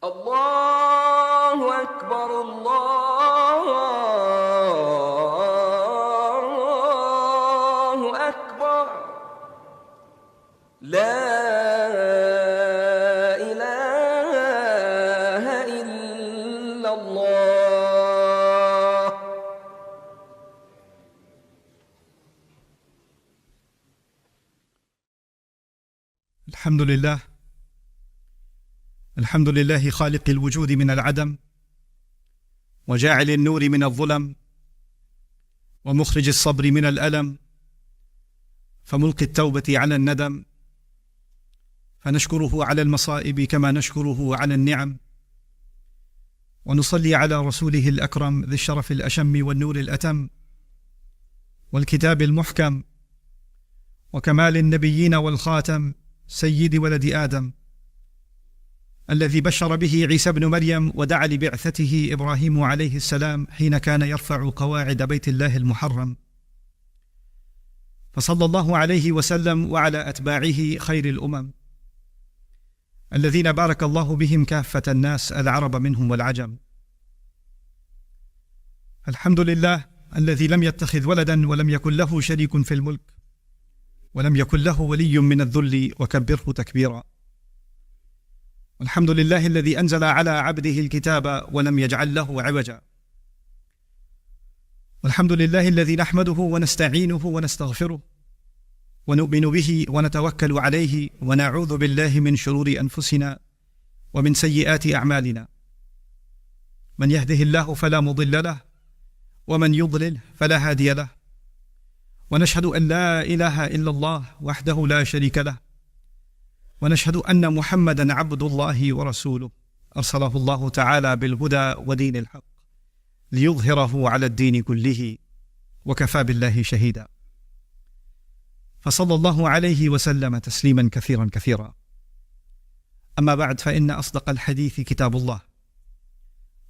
الله أكبر الله أكبر لا إله إلا الله الحمد لله خالق الوجود من العدم، وجاعل النور من الظلم، ومخرج الصبر من الألم، فملقي التوبة على الندم، فنشكره على المصائب كما نشكره على النعم، ونصلي على رسوله الأكرم ذي الشرف الأشم والنور الأتم والكتاب المحكم وكمال النبيين والخاتم سيد ولد آدم، الذي بشر به عيسى بن مريم ودعا لبعثته إبراهيم عليه السلام حين كان يرفع قواعد بيت الله المحرم. فصلى الله عليه وسلم وعلى أتباعه خير الأمم الذين بارك الله بهم كافة الناس العرب منهم والعجم. الحمد لله الذي لم يتخذ ولدا ولم يكن له شريك في الملك ولم يكن له ولي من الذل وكبره تكبيرا. والحمد لله الذي أنزل على عبده الكتاب ولم يجعل له عوجا. والحمد لله الذي نحمده ونستعينه ونستغفره ونؤمن به ونتوكل عليه ونعوذ بالله من شرور أنفسنا ومن سيئات أعمالنا. من يهده الله فلا مضل له ومن يضلل فلا هادي له. ونشهد أن لا إله إلا الله وحده لا شريك له، ونشهد أن محمدًا عبد الله ورسوله أرسله الله تعالى بالهدى ودين الحق ليظهره على الدين كله وكفى بالله شهيدا. فصلى الله عليه وسلم تسليما كثيرا كثيرا. أما بعد، فإن أصدق الحديث كتاب الله،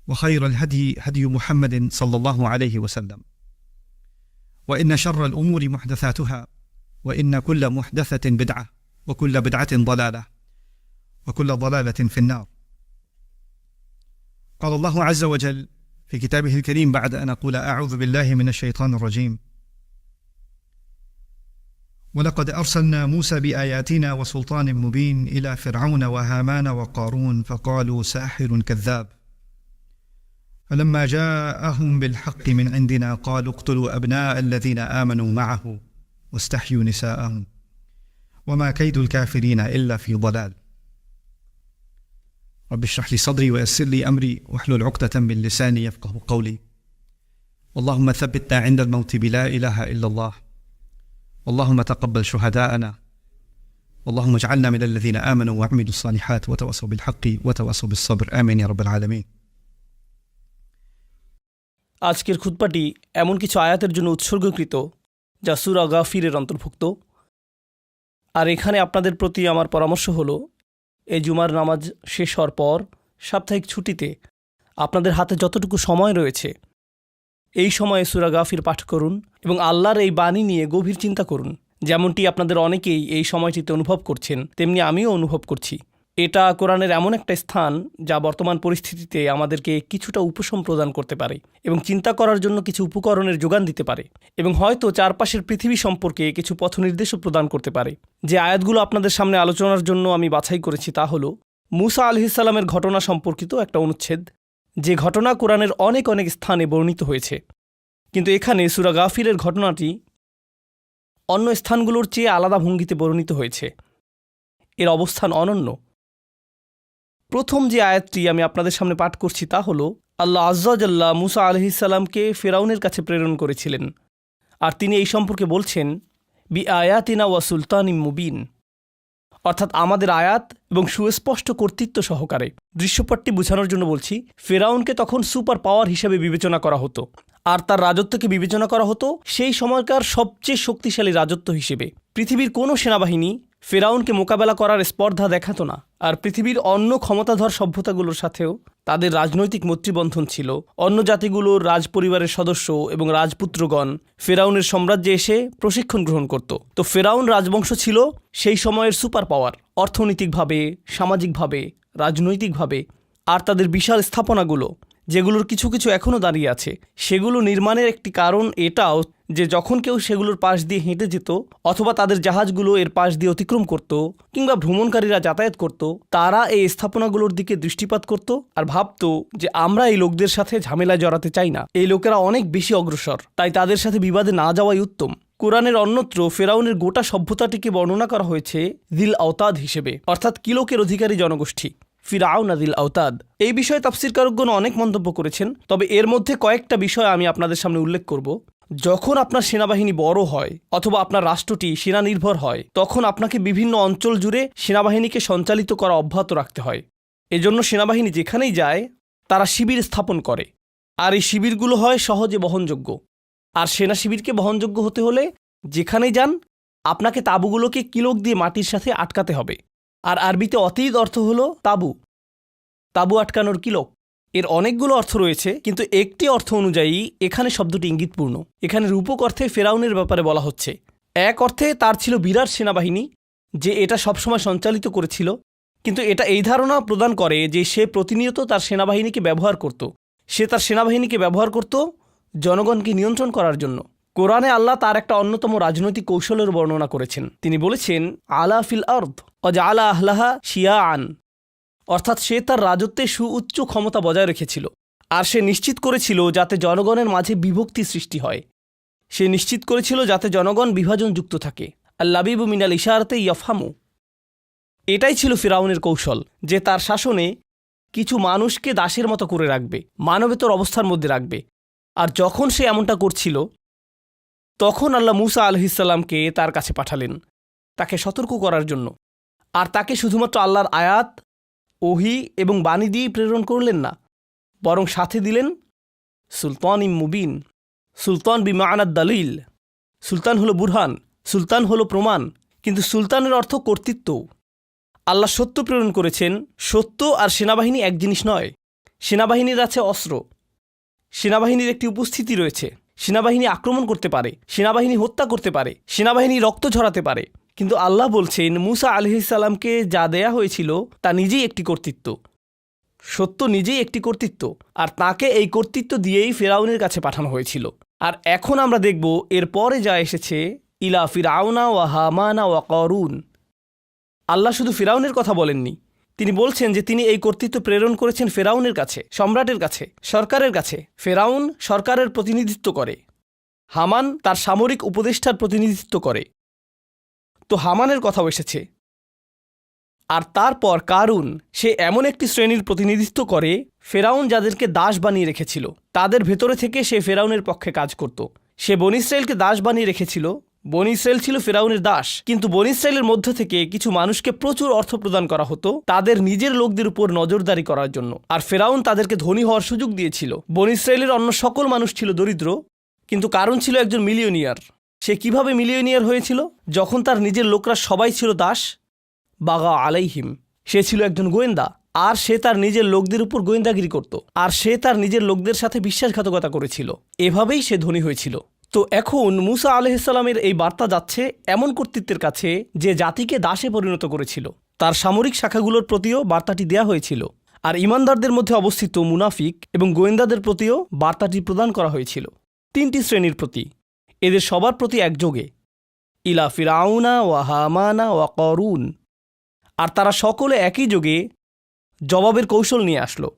وخير الهدي هدي محمد صلى الله عليه وسلم، وإن شر الأمور محدثاتها، وإن كل محدثة بدعة، وكل بدعة ضلالة، وكل ضلالة في النار. قال الله عز وجل في كتابه الكريم بعد أن أقول أعوذ بالله من الشيطان الرجيم: ولقد أرسلنا موسى بآياتنا وسلطان مبين إلى فرعون وهامان وقارون فقالوا ساحر كذاب، فلما جاءهم بالحق من عندنا قالوا اقتلوا أبناء الذين آمنوا معه واستحيوا نساءهم وما كيد الكافرين إلا في ضلال. رب اشرح لي صدري ويسر لي أمري واحلل عقدة من لساني يفقه قولي. اللهم ثبتنا عند الموت بلا إله إلا الله، اللهم تقبل شهداءنا، اللهم اجعلنا من الذين آمنوا وعملوا الصالحات وتواصوا بالحق وتواصوا بالصبر، آمين يا رب العالمين। আজকের খুতবাটি এমন কিছু আয়াতের জন্য উৎসর্গকৃত যা সূরা গাফিরের অন্তর্ভুক্ত। আর এখানে আপনাদের প্রতি আমার পরামর্শ হলো, এই জুমার নামাজ শেষ হওয়ার পর সাপ্তাহিক ছুটিতে আপনাদের হাতে যতটুকু সময় রয়েছে এই সময়ে সূরা গাফির পাঠ করুন এবং আল্লাহর এই বাণী নিয়ে গভীর চিন্তা করুন। যেমনটি আপনাদের অনেকেই এই সময়টিতে অনুভব করছেন, তেমনি আমিও অনুভব করছি। এটা কোরআনের এমন একটা স্থান যা বর্তমান পরিস্থিতিতে আমাদেরকে কিছুটা উপশম প্রদান করতে পারে এবং চিন্তা করার জন্য কিছু উপকরণের যোগান দিতে পারে এবং হয়তো চারপাশের পৃথিবী সম্পর্কে কিছু পথনির্দেশও প্রদান করতে পারে। যে আয়াতগুলো আপনাদের সামনে আলোচনার জন্য আমি বাছাই করেছি তা হলো মূসা আলাইহিস সালামের ঘটনা সম্পর্কিত একটা অনুচ্ছেদ, যে ঘটনা কোরআনের অনেক অনেক স্থানে বর্ণিত হয়েছে, কিন্তু এখানে সূরা গাফিরের ঘটনাটি অন্য স্থানগুলোর চেয়ে আলাদা ভঙ্গিতে বর্ণিত হয়েছে। এর অবস্থান অনন্য। প্রথম যে আয়াতটি আমি আপনাদের সামনে পাঠ করছি তা হলো আল্লাহ আজ্জা ওয়া জাল্লা মূসা আলাইহিস সালামকে ফিরআউনের কাছে প্রেরণ করেছিলেন, আর তিনি এই সম্পর্কে বলছেন বি আয়াতিনা ওয়া সুলতানিম মুবিন, অর্থাৎ আমাদের আয়াত এবং সুস্পষ্ট কর্তৃত্ব সহকারে। দৃশ্যপটটি বোঝানোর জন্য বলছি, ফিরআউনকে তখন সুপার পাওয়ার হিসেবে বিবেচনা করা হতো, আর তার রাজত্বকে বিবেচনা করা হতো সেই সময়কার সবচেয়ে শক্তিশালী রাজত্ব হিসেবে। পৃথিবীর কোনো সেনাবাহিনী ফিরআউনকে মোকাবেলা করার স্পর্ধা দেখাতো না, আর পৃথিবীর অন্য ক্ষমতাধর সভ্যতাগুলোর সাথেও তাদের রাজনৈতিক মৈত্রীবন্ধন ছিল। অন্য জাতিগুলোর রাজপরিবারের সদস্য এবং রাজপুত্রগণ ফিরআউনের সাম্রাজ্যে এসে প্রশিক্ষণ গ্রহণ করত। তো ফিরআউন রাজবংশ ছিল সেই সময়ের সুপার পাওয়ার, অর্থনৈতিকভাবে, সামাজিকভাবে, রাজনৈতিকভাবে আর তাদের বিশাল স্থাপনাগুলো, যেগুলোর কিছু কিছু এখনও দাঁড়িয়ে আছে, সেগুলো নির্মাণের একটি কারণ এটাও যে যখন কেউ সেগুলোর পাশ দিয়ে হেঁটে যেত অথবা তাদের জাহাজগুলো এর পাশ দিয়ে অতিক্রম করত কিংবা ভ্রমণকারীরা যাতায়াত করত, তারা এই স্থাপনাগুলোর দিকে দৃষ্টিপাত করত আর ভাবত যে আমরা এই লোকদের সাথে ঝামেলায় জড়াতে চাই না, এই লোকেরা অনেক বেশি অগ্রসর, তাই তাদের সাথে বিবাদে না যাওয়াই উত্তম। কোরআনের অন্যত্র ফেরাউনের গোটা সভ্যতাটিকে বর্ণনা করা হয়েছে দিল আওতাদ হিসেবে, অর্থাৎ কিলোকের অধিকারী জনগোষ্ঠী, ফিরাউন দিল আওতাদ। এই বিষয়ে তাফসীরকারকগণ অনেক মন্তব্য করেছেন, তবে এর মধ্যে কয়েকটা বিষয় আমি আপনাদের সামনে উল্লেখ করব। যখন আপনার সেনাবাহিনী বড় হয় অথবা আপনার রাষ্ট্রটি সেনা নির্ভর হয়, তখন আপনাকে বিভিন্ন অঞ্চল জুড়ে সেনাবাহিনীকে সঞ্চালিত করা অব্যাহত রাখতে হয়। এজন্য সেনাবাহিনী যেখানেই যায় তারা শিবির স্থাপন করে, আর এই শিবিরগুলো হয় সহজে বহনযোগ্য। আর সেনা শিবিরকে বহনযোগ্য হতে হলে যেখানেই যান আপনাকে তাঁবুগুলোকে কিলোক দিয়ে মাটির সাথে আটকাতে হবে। আর আরবিতে অতীত অর্থ হলো তাঁবু, তাঁবু আটকানোর কিলোক। এর অনেকগুলো অর্থ রয়েছে, কিন্তু একটি অর্থ অনুযায়ী এখানে শব্দটি ইঙ্গিতপূর্ণ। এখানে রূপক অর্থে ফেরাউনের ব্যাপারে বলা হচ্ছে। এক অর্থে তার ছিল বিরাট সেনাবাহিনী যে এটা সবসময় সঞ্চালিত করেছিল, কিন্তু এটা এই ধারণা প্রদান করে যে সে প্রতিনিয়ত তার সেনাবাহিনীকে ব্যবহার করত। সে তার সেনাবাহিনীকে ব্যবহার করত জনগণকে নিয়ন্ত্রণ করার জন্য। কোরআনে আল্লাহ তার একটা অন্যতম রাজনৈতিক কৌশলের বর্ণনা করেছেন। তিনি বলেছেন, আলা ফিল আরদ ওয়াজআলা আহলাহা শিয়াআন, অর্থাৎ সে তার রাজত্বে সুউচ্চ ক্ষমতা বজায় রেখেছিল, আর সে নিশ্চিত করেছিল যাতে জনগণের মাঝে বিভক্তি সৃষ্টি হয়। সে নিশ্চিত করেছিল যাতে জনগণ বিভাজনযুক্ত থাকে। আল্লাবিবু মিনাল ইশারাতে ইয়াফহামু। এটাই ছিল ফিরাউনের কৌশল, যে তার শাসনে কিছু মানুষকে দাসের মতো করে রাখবে, মানবেতর অবস্থার মধ্যে রাখবে। আর যখন সে এমনটা করছিল, তখন আল্লাহ মূসা আলাইহিসসালামকে তার কাছে পাঠালেন তাকে সতর্ক করার জন্য। আর তাকে শুধুমাত্র আল্লাহর আয়াত, ওহী এবং বাণী দিয়েই প্রেরণ করলেন না, বরং সাথে দিলেন সুলতান মুবিন। সুলতান বিমাআনাদ দালিল। সুলতান হলো বুরহান, সুলতান হলো প্রমাণ, কিন্তু সুলতানের অর্থ কর্তৃত্ব। আল্লাহ সত্য প্রেরণ করেছেন। সত্য আর সেনাবাহিনী এক জিনিস নয়। সেনাবাহিনীর আছে অস্ত্র, সেনাবাহিনীর একটি উপস্থিতি রয়েছে, সেনাবাহিনী আক্রমণ করতে পারে, সেনাবাহিনী হত্যা করতে পারে, সেনাবাহিনী রক্ত ঝরাতে পারে। কিন্তু আল্লাহ বলছেন মূসা আলাইহিসসালামকে যা দেয়া হয়েছিল তা নিজেই একটি কর্তৃত্ব। সত্য নিজেই একটি কর্তৃত্ব, আর তাকে এই কর্তৃত্ব দিয়েই ফেরাউনের কাছে পাঠানো হয়েছিল। আর এখন আমরা দেখব এর পরে যা এসেছে, ইলা ফিরাউনা ওয়া হামানা ওয়া কারুন। আল্লাহ শুধু ফিরাউনের কথা বলেননি, তিনি বলছেন যে তিনি এই কর্তৃত্ব প্রেরণ করেছেন ফেরাউনের কাছে, সম্রাটের কাছে, সরকারের কাছে। ফেরাউন সরকারের প্রতিনিধিত্ব করে, হামান তার সামরিক উপদেষ্টার প্রতিনিধিত্ব করে। তো হামানের কথাও এসেছে। আর তারপর কারুন, সে এমন একটি শ্রেণীর প্রতিনিধিত্ব করে ফেরাউন যাদেরকে দাস বানিয়ে রেখেছিল, তাদের ভেতরে থেকে সে ফেরাউনের পক্ষে কাজ করত। সে বনী ইসরায়েলকে দাস বানিয়ে রেখেছিল। বনী ইসরায়েল ছিল ফেরাউনের দাস, কিন্তু বনী ইসরায়েলের মধ্য থেকে কিছু মানুষকে প্রচুর অর্থ প্রদান করা হতো তাদের নিজের লোকদের উপর নজরদারি করার জন্য। আর ফেরাউন তাদেরকে ধনী হওয়ার সুযোগ দিয়েছিল। বনী ইসরায়েলের অন্য সকল মানুষ ছিল দরিদ্র, কিন্তু কারুন ছিল একজন মিলিয়নিয়ার। সে কিভাবে মিলিয়নিয়ার হয়েছিল? যখন তার নিজের লোকরা সবাই ছিল দাস, বাগা আলাইহিম। সে ছিল একজন গোয়েন্দা, আর সে তার নিজের লোকদের উপর গোয়েন্দাগিরি করত, আর সে তার নিজের লোকদের সাথে বিশ্বাসঘাতকতা করেছিল। এভাবেই সে ধনী হয়েছিল। তো এখন মূসা আলাইহিসসালামের এই বার্তা যাচ্ছে এমন কর্তৃত্বের কাছে যে জাতিকে দাসে পরিণত করেছিল। তার সামরিক শাখাগুলোর প্রতিও বার্তাটি দেয়া হয়েছিল, আর ইমানদারদের মধ্যে অবস্থিত মুনাফিক এবং গোয়েন্দাদের প্রতিও বার্তাটি প্রদান করা হয়েছিল। তিনটি শ্রেণীর প্রতি, এদের সবার প্রতি একযোগে, ইলা ফিরাউনা ওয়া হামানা ওয়া কারুন। আর তারা সকলে একই যোগে জবাবের কৌশল নিয়ে আসলো।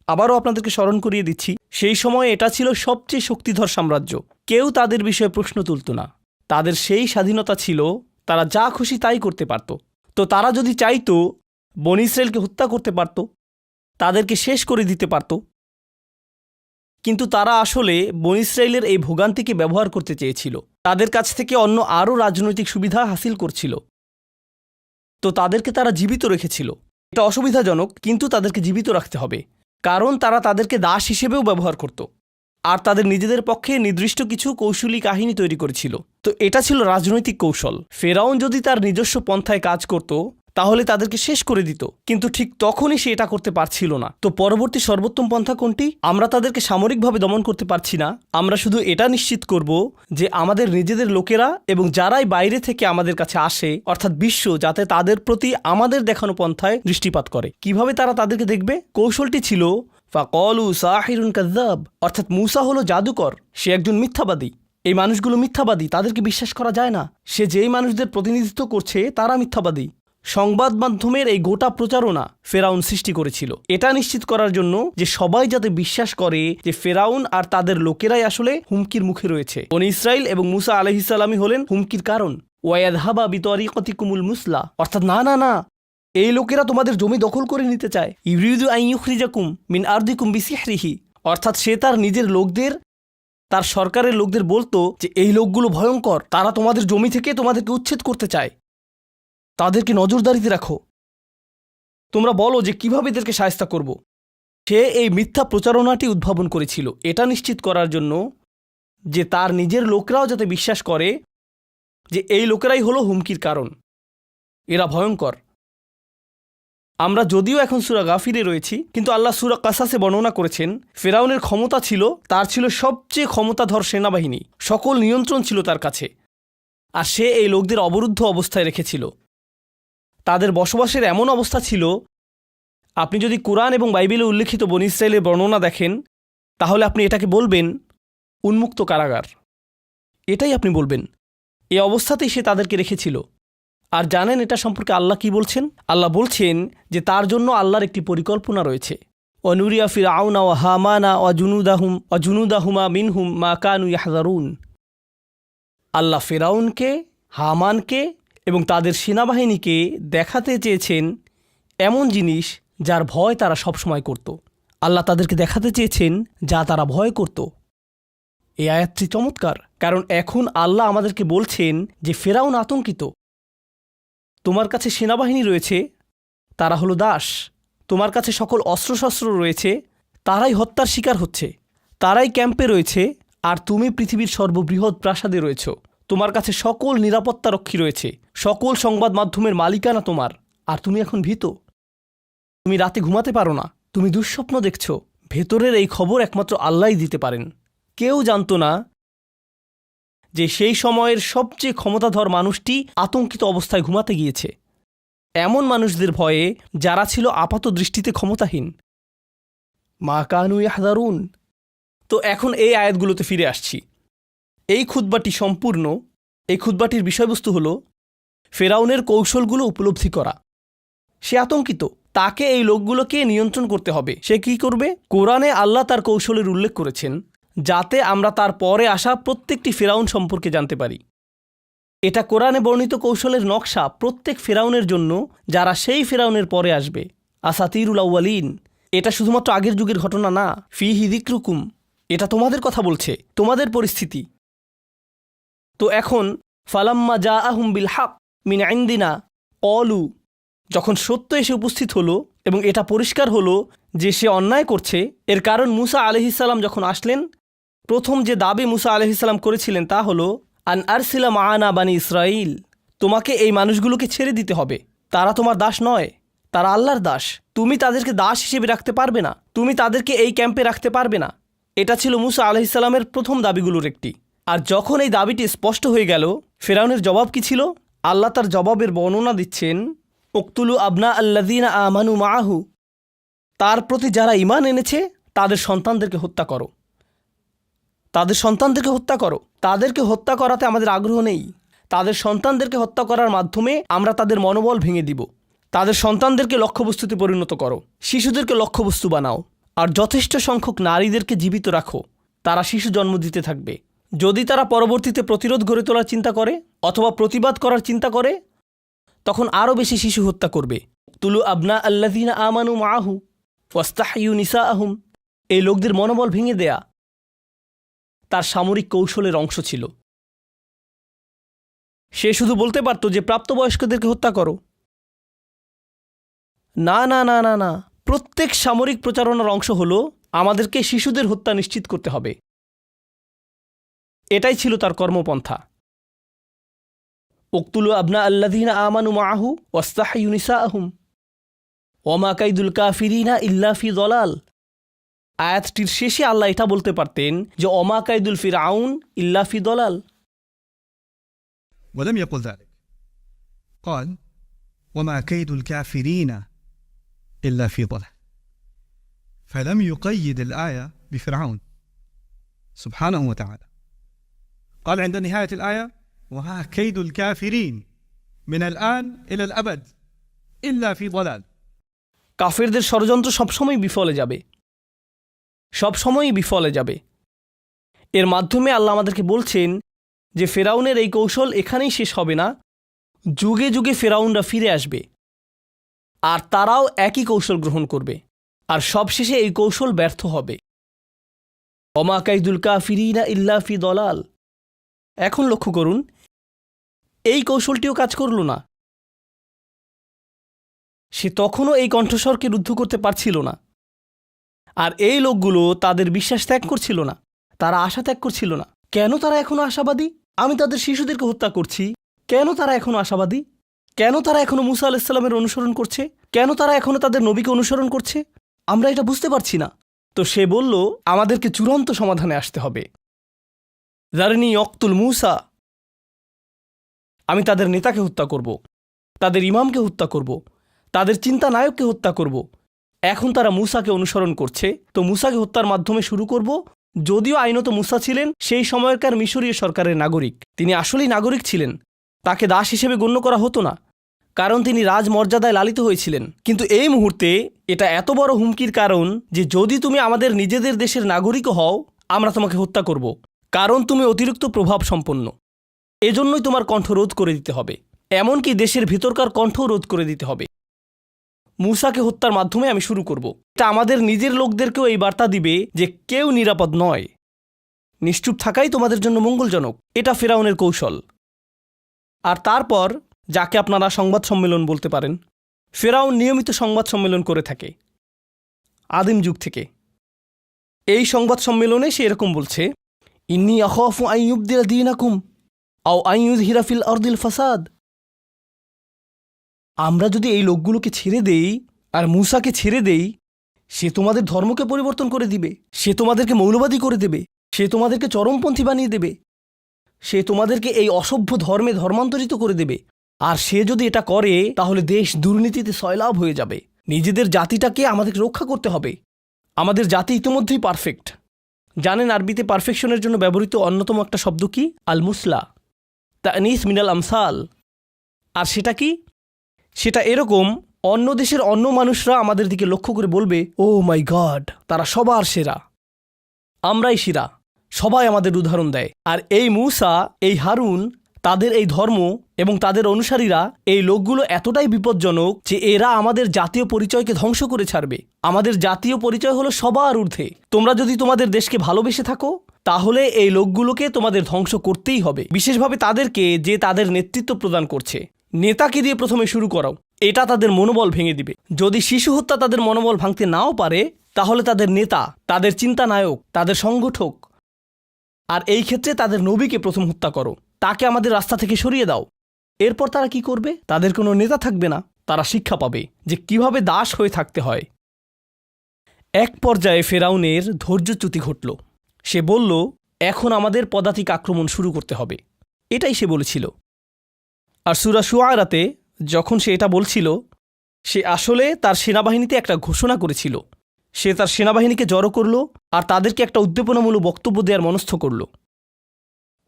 আবারও আপনাদেরকে স্মরণ করিয়ে দিচ্ছি, সেই সময় এটা ছিল সবচেয়ে শক্তিধর সাম্রাজ্য। কেউ তাদের বিষয়ে প্রশ্ন তুলত না। তাদের সেই স্বাধীনতা ছিল, তারা যা খুশি তাই করতে পারত। তো তারা যদি চাইতো বনী ইসরায়েলকে হত্যা করতে পারত, তাদেরকে শেষ করে দিতে পারত। কিন্তু তারা আসলে বনী ইসরায়েলের এই ভোগান্তিকে ব্যবহার করতে চেয়েছিল। তাদের কাছ থেকে অন্য আরও রাজনৈতিক সুবিধা হাসিল করছিল। তো তাদেরকে তারা জীবিত রেখেছিল। এটা অসুবিধাজনক, কিন্তু তাদেরকে জীবিত রাখতে হবে, কারণ তারা তাদেরকে দাস হিসেবেও ব্যবহার করত, আর তাদের নিজেদের পক্ষে নির্দিষ্ট কিছু কৌশলী কাহিনী তৈরি করেছিল। তো এটা ছিল রাজনৈতিক কৌশল। ফেরাউন যদি তার নিজস্ব পন্থায় কাজ করত, তাহলে তাদেরকে শেষ করে দিত, কিন্তু ঠিক তখনই সে এটা করতে পারছিল না। তো পরবর্তী সর্বোত্তম পন্থা কোনটি? আমরা তাদেরকে সামরিকভাবে দমন করতে পারছি না, আমরা শুধু এটা নিশ্চিত করব যে আমাদের নিজেদের লোকেরা এবং যারাই বাইরে থেকে আমাদের কাছে আসে, অর্থাৎ বিশ্ব, যাতে তাদের প্রতি আমাদের দেখানো পন্থায় দৃষ্টিপাত করে। কিভাবে তারা তাদেরকে দেখবে? কৌশলটি ছিল ফাকলু সাহিরুন কাযযাব, অর্থাৎ মূসা হলো জাদুকর, সে একজন মিথ্যাবাদী। এই মানুষগুলো মিথ্যাবাদী, তাদেরকে বিশ্বাস করা যায় না। সে যেই মানুষদের প্রতিনিধিত্ব করছে তারা মিথ্যাবাদী। সংবাদ মাধ্যমের এই গোটা প্রচারণা ফেরাউন সৃষ্টি করেছিল, এটা নিশ্চিত করার জন্য যে সবাই যাতে বিশ্বাস করে যে ফেরাউন আর তাদের লোকেরাই আসলে হুমকির মুখে রয়েছে। বনী ইসরাইল এবং মূসা আলাইহিস সালামই হলেন হুমকির কারণ। ওয়ায়াযহাবা বিতরিকাতিকুমুল মুসলা, অর্থাৎ না না না, এই লোকেরা তোমাদের জমি দখল করে নিতে চায়। ইউরিদু আন ইউখরিজাকুম মিন আরদিকুম বিসিহরিহি, অর্থাৎ সে তার নিজের লোকদের, তার সরকারের লোকদের বলতো যে এই লোকগুলো ভয়ঙ্কর, তারা তোমাদের জমি থেকে তোমাদেরকে উচ্ছেদ করতে চায়, তাদেরকে নজরদারিতে রাখো, তোমরা বলো যে কিভাবে এদেরকে শায়েস্তা করব। সে এই মিথ্যা প্রচারণাটি উদ্ভাবন করেছিল এটা নিশ্চিত করার জন্য যে তার নিজের লোকরাও যাতে বিশ্বাস করে যে এই লোকেরাই হলো হুমকির কারণ, এরা ভয়ঙ্কর। আমরা যদিও এখন সূরা গাফিরে রয়েছি, কিন্তু আল্লাহ সূরা কাসাসে বর্ণনা করেছেন ফেরাউনের ক্ষমতা ছিল, তার ছিল সবচেয়ে ক্ষমতাধর সেনাবাহিনী, সকল নিয়ন্ত্রণ ছিল তার কাছে, আর সে এই লোকদের অবরুদ্ধ অবস্থায় রেখেছিল। তাদের বসবাসের এমন অবস্থা ছিল, আপনি যদি কুরআন এবং বাইবেলে উল্লেখিত বনী ইসরাইলের বর্ণনা দেখেন তাহলে আপনি এটাকে বলবেন উন্মুক্ত কারাগার, এটাই আপনি বলবেন। এই অবস্থাতেই সে তাদেরকে রেখেছিল। আর জানেন এটা সম্পর্কে আল্লাহ কি বলছেন? আল্লাহ বলছেন যে তার জন্য আল্লাহর একটি পরিকল্পনা রয়েছে। অনুরিয়া ফিরআউনা ওয়া হামানা ওয়া জুনুদাহুমা মিনহুম মা কানু ইয়াহযারুন। আল্লাহ ফেরাউনকে, হামানকে এবং তাদের সেনাবাহিনীকে দেখাতে চেয়েছেন এমন জিনিস যার ভয় তারা সবসময় করত। আল্লাহ তাদেরকে দেখাতে চেয়েছেন যা তারা ভয় করত। এই আয়াতটি চমৎকার, কারণ এখন আল্লাহ আমাদেরকে বলছেন যে ফেরাউন আতঙ্কিত, তোমার কাছে সেনাবাহিনী রয়েছে, তারা হলো দাস, তোমার কাছে সকল অস্ত্রশস্ত্র রয়েছে, তারাই হত্যার শিকার হচ্ছে, তারাই ক্যাম্পে রয়েছে, আর তুমি পৃথিবীর সর্ববৃহৎ প্রাসাদে রয়েছ, তোমার কাছে সকল নিরাপত্তারক্ষী রয়েছে, সকল সংবাদ মাধ্যমের মালিকানা তোমার, আর তুমি এখন ভীত, তুমি রাতে ঘুমাতে পারো না, তুমি দুঃস্বপ্ন দেখছ। ভেতরের এই খবর একমাত্র আল্লাহই দিতে পারেন। কেউ জানত না যে সেই সময়ের সবচেয়ে ক্ষমতাধর মানুষটি আতঙ্কিত অবস্থায় ঘুমাতে গিয়েছে, এমন মানুষদের ভয়ে যারা ছিল আপাত দৃষ্টিতে ক্ষমতাহীন। মা কানু ইয়াহযারুন। তো এখন এই আয়াতগুলোতে ফিরে আসছি। এই খুতবাটি সম্পূর্ণ, এই খুতবাটির বিষয়বস্তু হল ফেরাউনের কৌশলগুলো উপলব্ধি করা। সে আতঙ্কিত, তাকে এই লোকগুলোকে নিয়ন্ত্রণ করতে হবে। সে কি করবে? কোরআনে আল্লাহ তার কৌশলের উল্লেখ করেছেন যাতে আমরা তার পরে আসা প্রত্যেকটি ফেরাউন সম্পর্কে জানতে পারি। এটা কোরআনে বর্ণিত কৌশলের নকশা প্রত্যেক ফেরাউনের জন্য যারা সেই ফেরাউনের পরে আসবে। আসাতিরুল আউয়ালিন, এটা শুধুমাত্র আগের যুগের ঘটনা না। ফিহি যিকরুকুম, এটা তোমাদের কথা বলছে, তোমাদের পরিস্থিতি। তো এখন ফালাম্মা জাআহুম বিল হক মিন ইনদিনা ক্বালু, যখন সত্য এসে উপস্থিত হলো এবং এটা পরিষ্কার হলো যে সে অন্যায় করছে, এর কারণ মূসা আলাইহিস সালাম যখন আসলেন, প্রথম যে দাবি মূসা আলাইহিস সালাম করেছিলেন তা হলো আন আরসিলা মাআনা বানি ইসরাইল, তোমাকে এই মানুষগুলোকে ছেড়ে দিতে হবে, তারা তোমার দাস নয়, তারা আল্লাহর দাস, তুমি তাদেরকে দাস হিসেবে রাখতে পারবে না, তুমি তাদেরকে এই ক্যাম্পে রাখতে পারবে না। এটা ছিল মূসা আলাইহিস সালামের প্রথম দাবিগুলোর একটি। আর যখন এই দাবিটি স্পষ্ট হয়ে গেল, ফেরাউনের জবাব কি ছিল? আল্লাহ তার জবাবের বর্ণনা দিচ্ছেন, উকতুলু আবনা আল্লাযীনা আমানু মাআহু, তার প্রতি যারা ঈমান এনেছে তাদের সন্তানদেরকে হত্যা করো, তাদের সন্তানদেরকে হত্যা করো। তাদেরকে হত্যা করাতে আমাদের আগ্রহ নেই, তাদের সন্তানদেরকে হত্যা করার মাধ্যমে আমরা তাদের মনোবল ভেঙে দিব। তাদের সন্তানদেরকে লক্ষ্যবস্তুতে পরিণত করো, শিশুদেরকে লক্ষ্যবস্তু বানাও, আর যথেষ্ট সংখ্যক নারীদেরকে জীবিত রাখো, তারা শিশু জন্ম দিতে থাকবে। যদি তারা পরবর্তীতে প্রতিরোধ গড়ে তোলার চিন্তা করে অথবা প্রতিবাদ করার চিন্তা করে, তখন আরও বেশি শিশু হত্যা করবে। তুলু আবনা আল্লাযীনা আমানু মাআহু ওয়াস্তাহইয়ু নিসাআহুম, এই লোকদের মনোবল ভেঙে দেয়া তার সামরিক কৌশলের অংশ ছিল। সে শুধু বলতে পারত যে প্রাপ্তবয়স্কদেরকে হত্যা করো। না না না না না, প্রত্যেক সামরিক প্রচারণার অংশ হল আমাদেরকে শিশুদের হত্যা নিশ্চিত করতে হবে। এটাই ছিল তার কর্মপন্থা। উকতুলু আবনা আল্লাযীনা আমানু মাআহু ওয়াস্তাহয়ু নিসাআহুম ওমা কাইদুল কাফিরিনা ইল্লা ফি যালাল। আয়াতটির শেষে আল্লাহ এটা বলতে পারতেন যে ওমা কাইদুল ফিরআউন ইল্লা ফি যালাল। ولم يقل ذلك، قال وما كيد الكافرين إلا في ضلال، فلم يقيد الآية بفرعون سبحانه وتعالى. قال عند نهاية الآية وما كيد الكافرين من الآن إلى الأبد إلا في ضلال. কাফেরদের ষড়যন্ত্র সবসময় বিফলে যাবে, সবসময়ই বিফলে যাবে। এর মাধ্যমে আল্লাহ আমাদেরকে বলছেন যে ফেরাউনের এই কৌশল এখানেই শেষ হবে না, যুগে যুগে ফেরাউনরা ফিরে আসবে আর তারাও একই কৌশল গ্রহণ করবে, আর সবশেষে এই কৌশল ব্যর্থ হবে। ওমা কাইদুল কাফিরিনা ইল্লা ফি দলাল। এখন লক্ষ্য করুন, এই কৌশলটিও কাজ করল না। সে তখনও এই কণ্ঠস্বরকে রুদ্ধ করতে পারছিল না। আর এই লোকগুলো তাদের বিশ্বাস ত্যাগ করছিল না, তারা আশা ত্যাগ করছিল না। কেন তারা এখনো আশাবাদী? আমি তাদের শিশুদেরকে হত্যা করছি, কেন তারা এখনো আশাবাদী? কেন তারা এখনো মুসা আলাইহিসসালামের অনুসরণ করছে? কেন তারা এখনো তাদের নবীকে অনুসরণ করছে? আমরা এটা বুঝতে পারছি না। তো সে বলল, আমাদেরকে চূড়ান্ত সমাধানে আসতে হবে। যারনি অক্তুল মুসা, আমি তাদের নেতাকে হত্যা করব, তাদের ইমামকে হত্যা করব, তাদের চিন্তা নায়ককে হত্যা করব। এখন তারা মুসাকে অনুসরণ করছে, তো মুসাকে হত্যার মাধ্যমে শুরু করব। যদিও আইনত মুসা ছিলেন সেই সময়কার মিশরীয় সরকারের নাগরিক, তিনি আসলেই নাগরিক ছিলেন, তাকে দাস হিসেবে গণ্য করা হতো না, কারণ তিনি রাজমর্যাদায় লালিত হয়েছিলেন। কিন্তু এই মুহূর্তে এটা এত বড় হুমকির কারণ যে যদি তুমি আমাদের নিজেদের দেশের নাগরিকও হও, আমরা তোমাকে হত্যা করব, কারণ তুমি অতিরিক্ত প্রভাব সম্পন্ন। এজন্যই তোমার কণ্ঠ রোধ করে দিতে হবে, এমনকি দেশের ভিতরকার কণ্ঠও রোধ করে দিতে হবে। মুসাকে হত্যার মাধ্যমে আমি শুরু করব। এটা আমাদের নিজের লোকদেরকেও এই বার্তা দিবে যে কেউ নিরাপদ নয়, নিশ্চুপ থাকাই তোমাদের জন্য মঙ্গলজনক। এটা ফেরাউনের কৌশল। আর তারপর যাকে আপনারা সংবাদ সম্মেলন বলতে পারেন, ফেরাউন নিয়মিত সংবাদ সম্মেলন করে থাকে আদিম যুগ থেকে। এই সংবাদ সম্মেলনে সে এরকম বলছে, ইন্নী আখাফু আন ইউবদিলা দীনাকুম আও আন ইউযহিরা ফিল আরদিল ফাসাদ। আমরা যদি এই লোকগুলোকে ছেড়ে দেই আর মুসাকে ছেড়ে দেই, সে তোমাদের ধর্মকে পরিবর্তন করে দিবে, সে তোমাদেরকে মৌলবাদী করে দেবে, সে তোমাদেরকে চরমপন্থী বানিয়ে দেবে, সে তোমাদেরকে এই অসভ্য ধর্মে ধর্মান্তরিত করে দেবে। আর সে যদি এটা করে তাহলে দেশ দুর্নীতিতে সয়লাভ হয়ে যাবে। নিজেদের জাতিটাকে আমাদের রক্ষা করতে হবে। আমাদের জাতি ইতিমধ্যেই পারফেক্ট। জানেন আরবিতে পারফেকশনের জন্য ব্যবহৃত অন্যতম একটা শব্দ কি? আল মুসলা, তানিস মিনাল আমসাল। আর সেটা কি? সেটা এরকম, অন্য দেশের অন্য মানুষরা আমাদের দিকে লক্ষ্য করে বলবে, ও মাই গড, তারা সবার সেরা, আমরাই সেরা, সবাই আমাদের উদাহরণ দেয়। আর এই মুসা, এই হারুন, তাদের এই ধর্ম এবং তাদের অনুসারীরা, এই লোকগুলো এতটাই বিপজ্জনক যে এরা আমাদের জাতীয় পরিচয়কে ধ্বংস করে ছাড়বে। আমাদের জাতীয় পরিচয় হলো সবার ঊর্ধ্বে। তোমরা যদি তোমাদের দেশকে ভালোবেসে থাকো তাহলে এই লোকগুলোকে তোমাদের ধ্বংস করতেই হবে, বিশেষভাবে তাদেরকে যে তাদের নেতৃত্ব প্রদান করছে। নেতাকে দিয়ে প্রথমে শুরু করাও, এটা তাদের মনোবল ভেঙে দিবে। যদি শিশু হত্যা তাদের মনোবল ভাঙতে নাও পারে, তাহলে তাদের নেতা, তাদের চিন্তা নায়ক, তাদের সংগঠক, আর এই ক্ষেত্রে তাদের নবীকে প্রথম হত্যা করো, তাকে আমাদের রাস্তা থেকে সরিয়ে দাও। এরপর তারা কি করবে? তাদের কোনো নেতা থাকবে না, তারা শিক্ষা পাবে যে কিভাবে দাস হয়ে থাকতে হয়। এক পর্যায়ে ফেরাউনের ধৈর্যচ্যুতি ঘটল। সে বলল, এখন আমাদের পদাতিক আক্রমণ শুরু করতে হবে। এটাই সে বলেছিল। আর সূরা শুআরাতে যখন সে এটা বলছিল, সে আসলে তার সেনাবাহিনীতে একটা ঘোষণা করেছিল। সে তার সেনাবাহিনীকে জড়ো করল আর তাদেরকে একটা উদ্দীপনামূলক বক্তব্য দেওয়ার মনস্থ করল।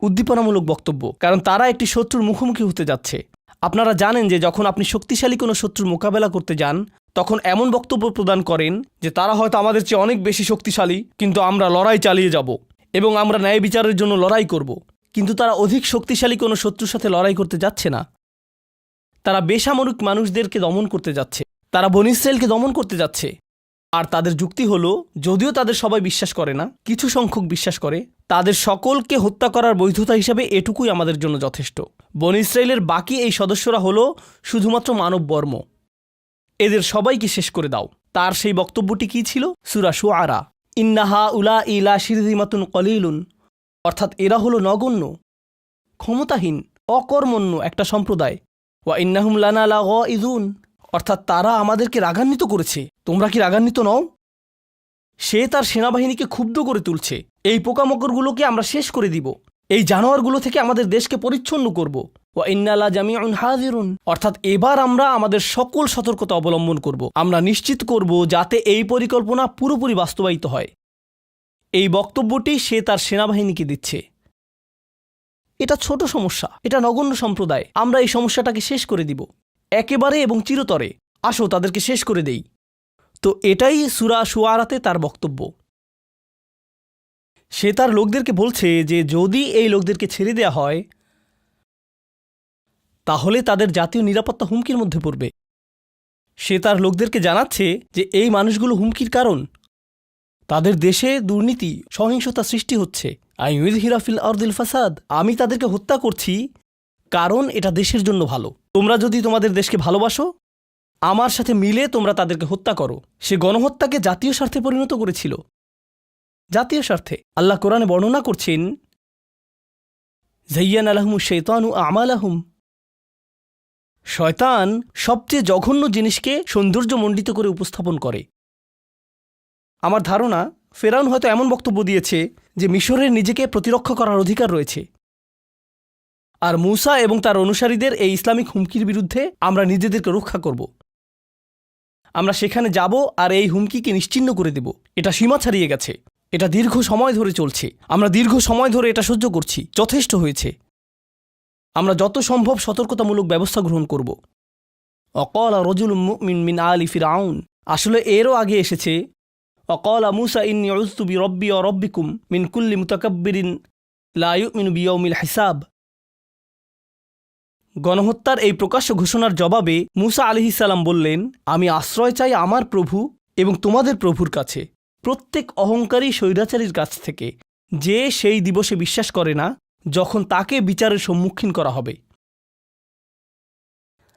উদ্দীপনামূলক বক্তব্য, কারণ তারা একটি শত্রুর মুখোমুখি হতে যাচ্ছে। আপনারা জানেন যে যখন আপনি শক্তিশালী কোনো শত্রুর মোকাবেলা করতে যান, তখন এমন বক্তব্য প্রদান করেন যে তারা হয়তো আমাদের চেয়ে অনেক বেশি শক্তিশালী, কিন্তু আমরা লড়াই চালিয়ে যাব এবং আমরা ন্যায় বিচারের জন্য লড়াই করব। কিন্তু তারা অধিক শক্তিশালী কোনো শত্রুর সাথে লড়াই করতে যাচ্ছে না। তারা বেসামরিক মানুষদেরকে দমন করতে যাচ্ছে, তারা বনী ইসরাইলকে দমন করতে যাচ্ছে। আর তাদের যুক্তি হলো, যদিও তাদের সবাই বিশ্বাস করে না, কিছু সংখ্যক বিশ্বাস করে, তাদের সকলকে হত্যা করার বৈধতা হিসাবে এটুকুই আমাদের জন্য যথেষ্ট। বনী ইসরাইলের বাকি এই সদস্যরা হলো শুধুমাত্র মানব বর্ম, এদের সবাইকে শেষ করে দাও। তার সেই বক্তব্যটি কি ছিল? সূরা শুআরা, ইন্নাহা উলা ইলা শিরযিমাতুন কলিলুন, অর্থাৎ এরা হলো নগণ্য, ক্ষমতাহীন, অকর্মণ্য একটা সম্প্রদায়। ওয়া ইন্নাহুম লানা লাগাইযুন, অর্থাৎ তারা আমাদেরকে রাগান্বিত করেছে। তোমরা কি রাগান্বিত নও? সে তার সেনাবাহিনীকে ক্ষুব্ধ করে তুলছে। এই পোকামাকড়গুলোকে আমরা শেষ করে দিব, এই জানোয়ারগুলো থেকে আমাদের দেশকে পরিচ্ছন্ন করব। ওয়া ইন্না লা জামিউন হাযিরুন, অর্থাৎ এবার আমরা আমাদের সকল সতর্কতা অবলম্বন করব। আমরা নিশ্চিত করব যাতে এই পরিকল্পনা পুরোপুরি বাস্তবায়িত হয়। এই বক্তব্যটি সে তার সেনাবাহিনীকে দিচ্ছে। এটা ছোট সমস্যা, এটা নগণ্য সম্প্রদায়। আমরা এই সমস্যাটাকে শেষ করে দিব একেবারে এবং চিরতরে। আসো তাদেরকে শেষ করে দেই। তো এটাই সূরা শুআরাতে তার বক্তব্য। সে তার লোকদেরকে বলছে যে যদি এই লোকদেরকে ছেড়ে দেয়া হয় তাহলে তাদের জাতীয় নিরাপত্তা হুমকির মধ্যে পড়বে। সে তার লোকদেরকে জানাচ্ছে যে এই মানুষগুলো হুমকির কারণ। তাদের দেশে দুর্নীতি, সহিংসতা সৃষ্টি হচ্ছে। আইয়ুযহিরা ফিল আরদিল ফাসাদ, আমি তাদেরকে হত্যা করছি কারণ এটা দেশের জন্য ভালো। তোমরা যদি তোমাদের দেশকে ভালোবাসো, আমার সাথে মিলে তোমরা তাদেরকে হত্যা করো। সে গণহত্যাকে জাতীয় স্বার্থে পরিণত করেছিল। জাতীয় স্বার্থে আল্লাহ কোরআনে বর্ণনা করছেন, যায়্যানা লাহুমুশ শাইতানু আমালাহুম, শয়তান সবচেয়ে জঘন্য জিনিসকে সৌন্দর্যমণ্ডিত করে উপস্থাপন করে। আমার ধারণা ফেরাউন হয়তো এমন বক্তব্য দিয়েছে যে মিশরের নিজেকে প্রতিরক্ষা করার অধিকার রয়েছে, আর মূসা এবং তার অনুসারীদের এই ইসলামিক হুমকির বিরুদ্ধে আমরা নিজেদেরকে রক্ষা করব। আমরা সেখানে যাব আর এই হুমকিকে নিশ্চিহ্ন করে দেব। এটা সীমা ছাড়িয়ে গেছে, এটা দীর্ঘ সময় ধরে চলছে। আমরা দীর্ঘ সময় ধরে এটা সহ্য করছি, যথেষ্ট হয়েছে। আমরা যত সম্ভব সতর্কতামূলক ব্যবস্থা গ্রহণ করব। অকাল রাজুলুম মুমিন মিন আলি ফিরআউন, আসলে এরও আগে এসেছে, অকাল মূসা ইন্নী উযতু বিরব্বি ওয়া রব্বিকুম মিন কুল্লি মুতাকাব্বিরিন লা ইউমিনু বিয়াউমিল হিসাব। গণহত্যার এই প্রকাশ্য ঘোষণার জবাবে মূসা আলাইহিস সালাম বললেন, আমি আশ্রয় চাই আমার প্রভু এবং তোমাদের প্রভুর কাছে, প্রত্যেক অহংকারী স্বৈরাচারীর কাছ থেকে, যে সেই দিবসে বিশ্বাস করে না যখন তাকে বিচারের সম্মুখীন করা হবে।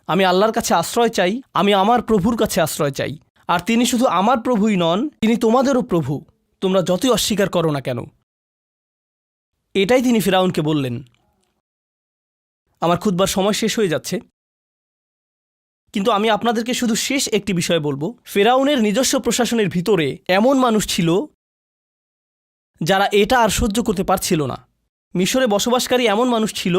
আমি আল্লাহর কাছে আশ্রয় চাই, আমি আমার প্রভুর কাছে আশ্রয় চাই। আর তিনি শুধু আমার প্রভুই নন, তিনি তোমাদেরও প্রভু, তোমরা যতই অস্বীকার করো না কেন। এটাই তিনি ফিরআউনকে বললেন। আমার খুতবার সময় শেষ হয়ে যাচ্ছে, কিন্তু আমি আপনাদেরকে শুধু শেষ একটি বিষয় বলবো। ফিরআউনের নিজস্ব প্রশাসনের ভিতরে এমন মানুষ ছিল যারা এটা আর সহ্য করতে পারছিল না। মিশরে বসবাসকারী এমন মানুষ ছিল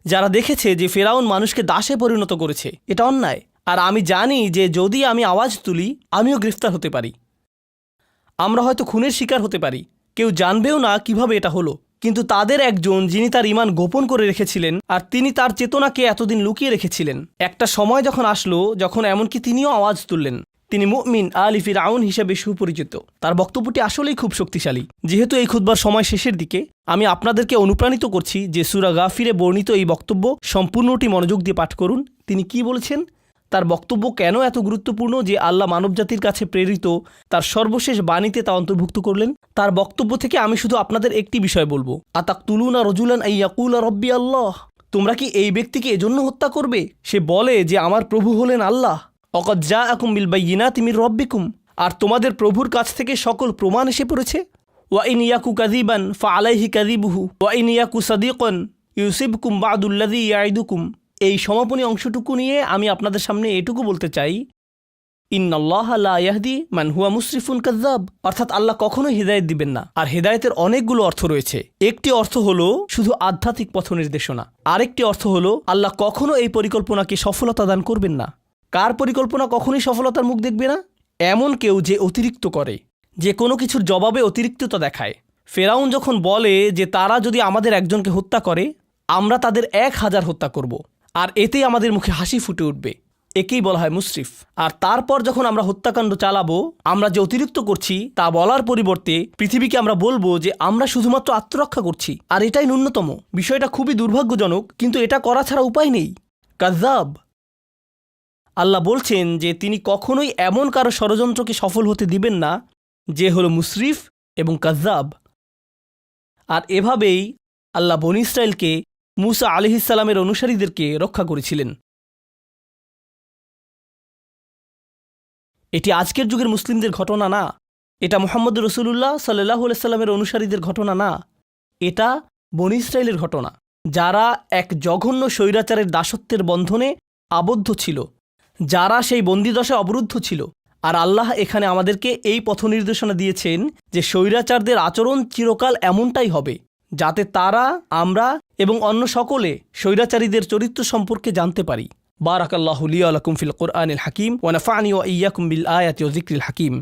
যারা দেখেছে যে ফিরআউন মানুষকে দাসে পরিণত করেছে, এটা অন্যায়। আর আমি জানি যে যদি আমি আওয়াজ তুলি আমিও গ্রেফতার হতে পারি, আমরা হয়তো খুনের শিকার হতে পারি, কেউ জানবেও না কিভাবে এটা হলো। কিন্তু তাদের একজন যিনি তার ঈমান গোপন করে রেখেছিলেন আর তিনি তার চেতনাকে এতদিন লুকিয়ে রেখেছিলেন, একটা সময় যখন আসলো যখন এমনকি তিনিও আওয়াজ তুললেন। তিনি মুমিন আলি ফিরআউন হিসেবে সুপরিচিত। তার বক্তব্যটি আসলেই খুব শক্তিশালী। যেহেতু এই খুতবার সময় শেষের দিকে, আমি আপনাদেরকে অনুপ্রাণিত করছি যে সূরা গাফিরে বর্ণিত এই বক্তব্য সম্পূর্ণটি মনোযোগ দিয়ে পাঠ করুন। তিনি কি বলেছেন, তার বক্তব্য কেন এত গুরুত্বপূর্ণ যে আল্লাহ মানবজাতির কাছে প্রেরিত তার সর্বশেষ বাণীতে তা অন্তর্ভুক্ত করলেন। তার বক্তব্য থেকে আমি শুধু আপনাদের একটি বিষয় বলবো, আতাকতুলুনা রাজুলান আইয়াকুলা রব্বি আল্লাহ, তোমরা কি এই ব্যক্তিকে এজন্য হত্যা করবে সে বলে যে আমার প্রভু হলেন আল্লাহ। অকদ জাআকুম বিল বাইয়িনাতি মির রব্বিকুম, আর তোমাদের প্রভুর কাছ থেকে সকল প্রমাণ এসে পড়েছে। ওয়া ইন ইয়াকু কাযিবান ফাআলাইহি কাযিবুহু ওয়া ইন ইয়াকু সাদিকান ইউসিবকুম বা'দুল্লাযী ইয়াইদুকুম। এই সমাপনী অংশটুকু নিয়ে আমি আপনাদের সামনে এটুকু বলতে চাই, ইন্নাল্লাহা লা ইয়াহদি মান হুয়া মুসরিফুন কাযযাব, অর্থাৎ আল্লাহ কখনোই হিদায়াত দিবেন না। আর হিদায়াতের অনেকগুলো অর্থ রয়েছে। একটি অর্থ হলো শুধু আধ্যাত্মিক পথ নির্দেশনা, আরেকটি অর্থ হলো আল্লাহ কখনো এই পরিকল্পনাকে সফলতা দান করবেন না। কার পরিকল্পনা কখনোই সফলতার মুখ দেখবে না? এমন কেউ যে অতিরিক্ত করে, যে কোনো কিছুর জবাবে অতিরিক্ততা দেখায়। ফেরাউন যখন বলে যে তারা যদি আমাদের একজনকে হত্যা করে আমরা তাদের 1000 হত্যা করব, আর এতেই আমাদের মুখে হাসি ফুটে উঠবে, একেই বলা হয় মুসরিফ। আর তারপর যখন আমরা হত্যাকাণ্ড চালাবো, আমরা যে অতিরিক্ত করছি তা বলার পরিবর্তে পৃথিবীকে আমরা বলবো যে আমরা শুধুমাত্র আত্মরক্ষা করছি, আর এটাই ন্যূনতম। বিষয়টা খুবই দুর্ভাগ্যজনক, কিন্তু এটা করা ছাড়া উপায় নেই। কাযযাব। আল্লাহ বলছেন যে তিনি কখনোই এমন কারো ষড়যন্ত্রকে সফল হতে দিবেন না যে হলো মুসরিফ এবং কাযযাব। আর এভাবেই আল্লাহ বনী ইসরাইলকে, মূসা আলাইহিস সালামের অনুসারীদেরকে রক্ষা করেছিলেন। এটি আজকের যুগের মুসলিমদের ঘটনা না, এটা মুহাম্মদ রাসূলুল্লাহ সাল্লাল্লাহু আলাইহি সাল্লামের অনুসারীদের ঘটনা না, এটা বনী ইসরাইলের ঘটনা। যারা এক জঘন্য স্বৈরাচারের দাসত্বের বন্ধনে আবদ্ধ ছিল, যারা সেই বন্দিদশায় অবরুদ্ধ ছিল। আর আল্লাহ এখানে আমাদেরকে এই পথ নির্দেশনা দিয়েছেন যে স্বৈরাচারদের আচরণ চিরকাল এমনটাই হবে, যাতে তারা, আমরা এবং অন্য সকলে স্বৈরাচারীদের চরিত্র সম্পর্কে জানতে পারি। বারাকাল্লাহু লি ওয়া লাকুম ফিল কুরআনিল হাকিম ওয়া নাফা'নি ওয়া ইয়্যাকুম বিল আয়াতি ওয়া যিকরিল হাকিম।